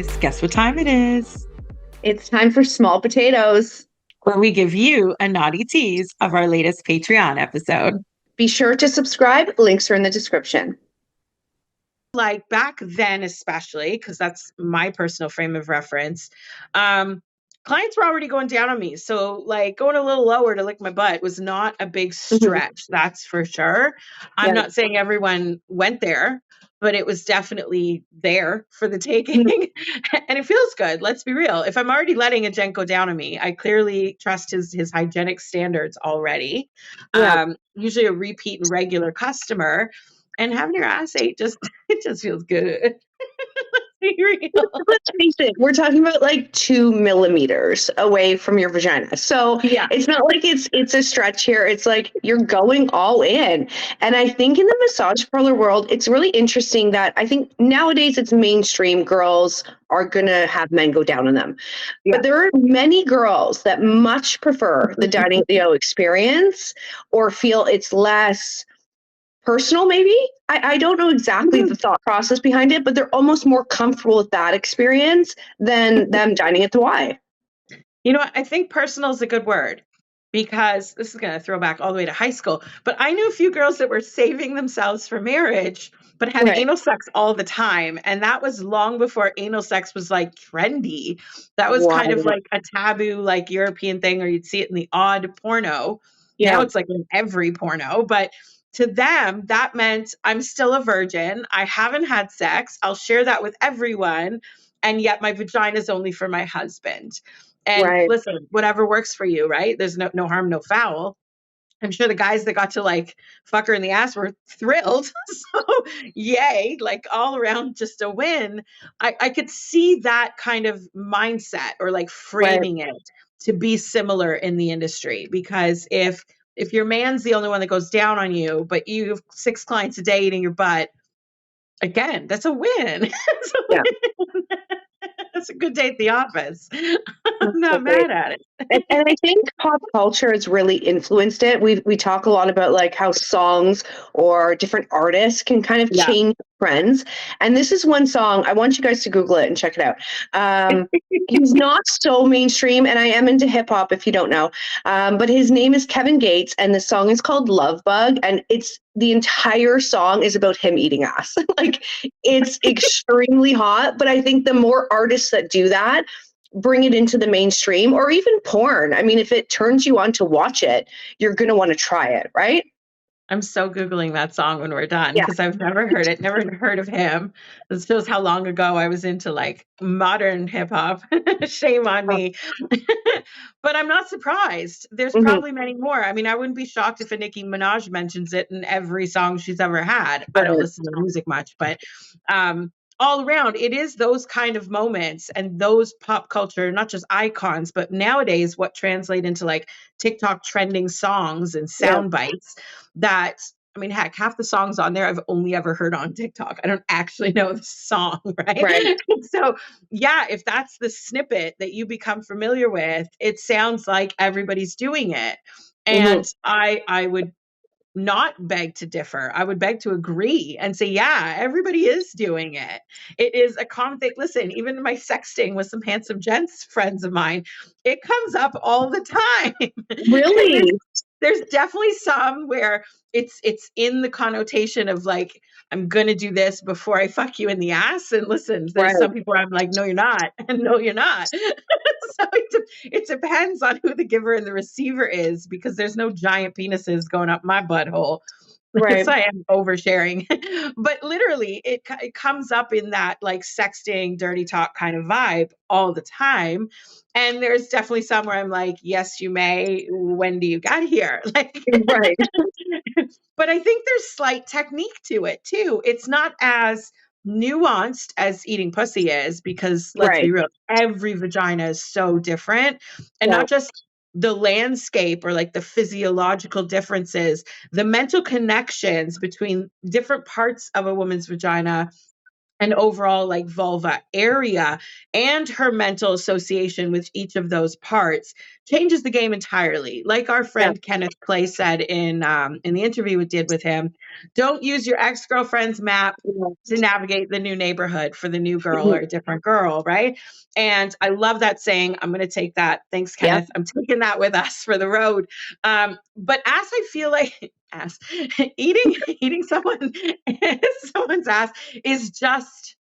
guys, guess what time it is? It's time for small potatoes. Where we give you a naughty tease of our latest Patreon episode. Be sure to subscribe. Links are in the description. Like back then, especially, because that's my personal frame of reference, clients were already going down on me. So, like, going a little lower to lick my butt was not a big stretch, that's for sure. I'm Yeah. not saying everyone went there, but it was definitely there for the taking. And it feels good. Let's be real. If I'm already letting a gent go down on me, I clearly trust his hygienic standards already. Yeah. Usually a repeat and regular customer. And having your ass ate it just feels good. Let's be real. Let's face it, we're talking about like 2 millimeters away from your vagina. So Yeah. it's not like it's a stretch here. It's like you're going all in. And I think in the massage parlor world, it's really interesting that I think nowadays it's mainstream. Girls are gonna have men go down on them. Yeah. But there are many girls that much prefer the dining Theo experience or feel it's less personal, maybe. I don't know exactly the thought process behind it, but they're almost more comfortable with that experience than them dining at the Y. You know what? I think personal is a good word because this is going to throw back all the way to high school. But I knew a few girls that were saving themselves for marriage, but had Right. anal sex all the time. And that was long before anal sex was like trendy. That was kind of Wow. like a taboo, like European thing, or you'd see it in the odd porno. Now Yeah. it's like in every porno. But to them, that meant I'm still a virgin. I haven't had sex. I'll share that with everyone. And yet my vagina is only for my husband. And Right. listen, whatever works for you, right? There's no harm, no foul. I'm sure the guys that got to like fuck her in the ass were thrilled. So yay, like all around just a win. I could see that kind of mindset or like Right. framing it to be similar in the industry. Because if your man's the only one that goes down on you, but you have 6 clients a day eating your butt, again, that's a win. It's a Yeah. win. That's a good day at the office. I'm not Absolutely. mad at it. And I think pop culture has really influenced it. We talk a lot about like how songs or different artists can kind of Yeah. change trends. And this is one song. I want you guys to Google it and check it out. He's not so mainstream, and I am into hip hop if you don't know. But his name is Kevin Gates, and the song is called Love Bug, and it's the entire song is about him eating ass. Like it's extremely hot, but I think the more artists that do that bring it into the mainstream or even porn. I mean, if it turns you on to watch it, you're going to want to try it, right? I'm so Googling that song when we're done Yeah. because I've never heard it, never heard of him. This shows how long ago I was into like modern hip hop. Shame on me. But I'm not surprised. There's Mhm. probably many more. I mean, I wouldn't be shocked if a Nicki Minaj mentions it in every song she's ever had. I don't Right. listen to music much, but all around, it is those kind of moments and those pop culture, not just icons, but nowadays what translate into like TikTok trending songs and Yeah. sound bites that I mean, heck, half the songs on there I've only ever heard on TikTok. I don't actually know the song, right? Right. So, yeah, if that's the snippet that you become familiar with, it sounds like everybody's doing it. Mhm. And I would not beg to differ. I would beg to agree and say, yeah, everybody is doing it. It is a common thing. Listen, even my sexting with some handsome gents friends of mine, it comes up all the time. And Really? there's definitely some where it's in the connotation of like I'm gonna do this before I fuck you in the ass. And listen, there's Right. some people where I'm like, no, you're not, and no, you're not. So it depends on who the giver and the receiver is because there's no giant penises going up my butthole. Right. So I am oversharing, but literally it comes up in that like sexting, dirty talk kind of vibe all the time. And there's definitely some where I'm like, yes, you may. When do you get here? Like, Right. but I think there's slight technique to it too. It's not as nuanced as eating pussy is because let's be Right. real, every vagina is so different. And Yeah. not just the landscape or like the physiological differences, the mental connections between different parts of a woman's vagina and overall like vulva area and her mental association with each of those parts changes the game entirely. Like our Yeah. friend Kenneth Clay said in the interview we did with him, don't use your ex-girlfriend's map to navigate the new neighborhood for the new girl or a different girl, right? And I love that saying. I'm going to take that. Thanks, Yeah. Kenneth. I'm taking that with us for the road. But as I feel like ass eating someone's ass is just,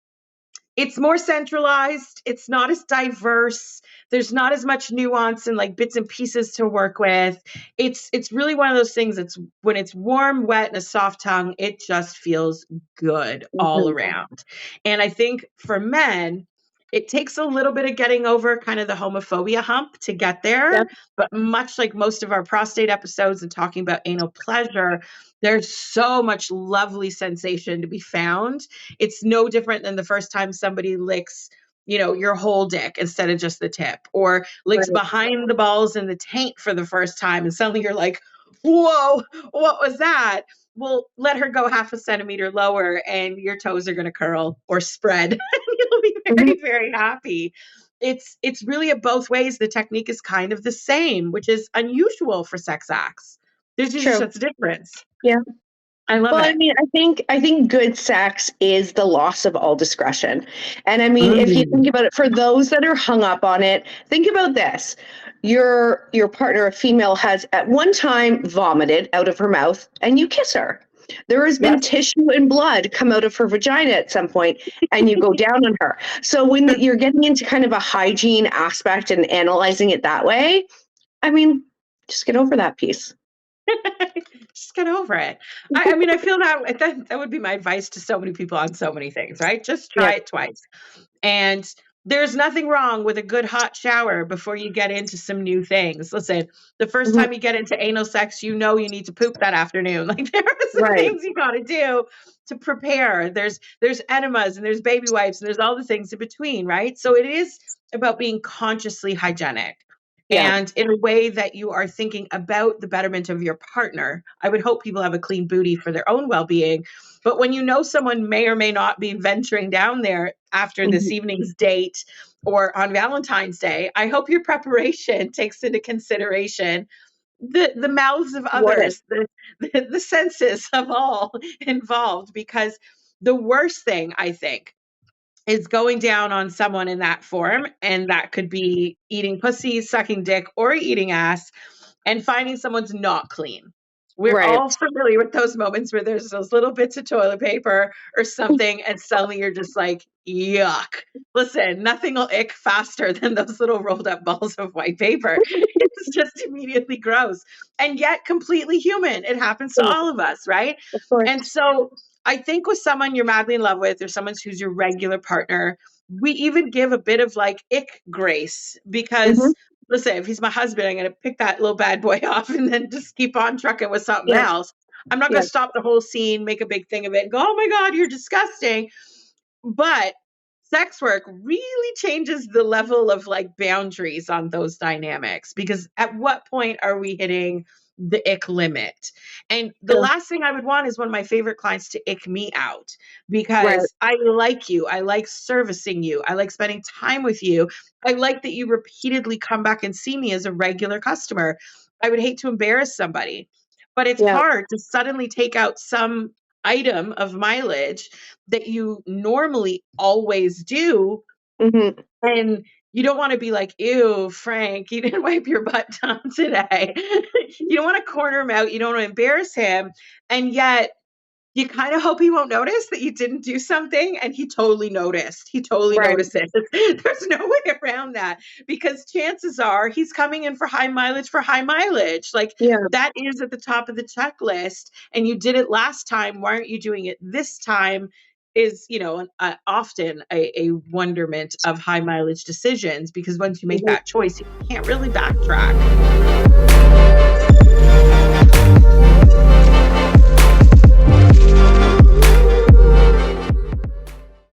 it's more centralized. It's not as diverse. There's not as much nuance and like bits and pieces to work with. It's really one of those things. It's when it's warm, wet, and a soft tongue, it just feels good all Mhm. around. And I think for men, it takes a little bit of getting over kind of the homophobia hump to get Yeah. there. But much like most of our prostate episodes and talking about anal pleasure, there's so much lovely sensation to be found. It's no different than the first time somebody licks, your whole dick instead of just the tip, or licks Right. behind the balls in the taint for the first time. And suddenly you're like, whoa, what was that? Well, let her go half a centimeter lower and your toes are going to curl or spread. You'll be Mhm. very, very happy. It's really a both ways. The technique is kind of the same, which is unusual for sex acts. There's just True. such a difference. Yeah. I love Well, I it. mean, I think good sex is the loss of all discretion. And I mean, if you Mm. think about it, for those that are hung up on it, think about this. Your partner, a female, has at one time vomited out of her mouth and you kiss her. There has been Yes. tissue and blood come out of her vagina at some point and you go down on her. So when you're getting into kind of a hygiene aspect and analyzing it that way, I mean, just get over that piece. Just get over it. I mean, I feel that would be my advice to so many people on so many things, right? Just Yeah. try it twice. And there's nothing wrong with a good hot shower before you get into some new things. Listen, the first Mhm. time you get into anal sex, you know you need to poop that afternoon. Like there are some Right. things you got to do to prepare. There's enemas and there's baby wipes and there's all the things in between, right? So it is about being consciously hygienic Yeah. and in a way that you are thinking about the betterment of your partner. I would hope people have a clean booty for their own well-being. But when you know someone may or may not be venturing down there after this Mhm. evening's date or on Valentine's Day, I hope your preparation takes into consideration the mouths of What? others, the senses of all involved, because the worst thing I think is going down on someone in that form, and that could be eating pussy, sucking dick, or eating ass, and finding someone's not clean. We're Right. all familiar with those moments where there's those little bits of toilet paper or something, and suddenly you're just like, yuck. Listen, nothing will ick faster than those little rolled up balls of white paper. It's just immediately gross and yet completely human. It happens to Yeah, all of us, right? of And course. so I think with someone you're madly in love with or someone who's your regular partner, we even give a bit of like ick grace Mhm. because listen, if he's my husband, I'm going to pick that little bad boy off and then just keep on trucking with something Yeah, else. I'm not going yeah. to stop the whole scene, make a big thing of it, and go, oh my God, you're disgusting. But sex work really changes the level of like boundaries on those dynamics because at what point are we hitting the ick limit? And the Yeah. last thing I would want is one of my favorite clients to ick me out Right. because I like you. I like servicing you. I like spending time with you. I like that you repeatedly come back and see me as a regular customer. I would hate to embarrass somebody, but it's Yeah. hard to suddenly take out some item of mileage that you normally always do. Mhm. And you don't want to be like, ew, Frank, you didn't wipe your butt down today. You don't want to corner him out. You don't want to embarrass him. And yet you kind of hope he won't notice that you didn't do something, and he totally noticed. He totally Right. noticed it. There's no way around that because chances are he's coming in for high mileage for high mileage. Like Yeah. that is at the top of the checklist, and you did it last time. Why aren't you doing it this time? Is often a wonderment of high mileage decisions because once you make Mhm. that choice, you can't really backtrack.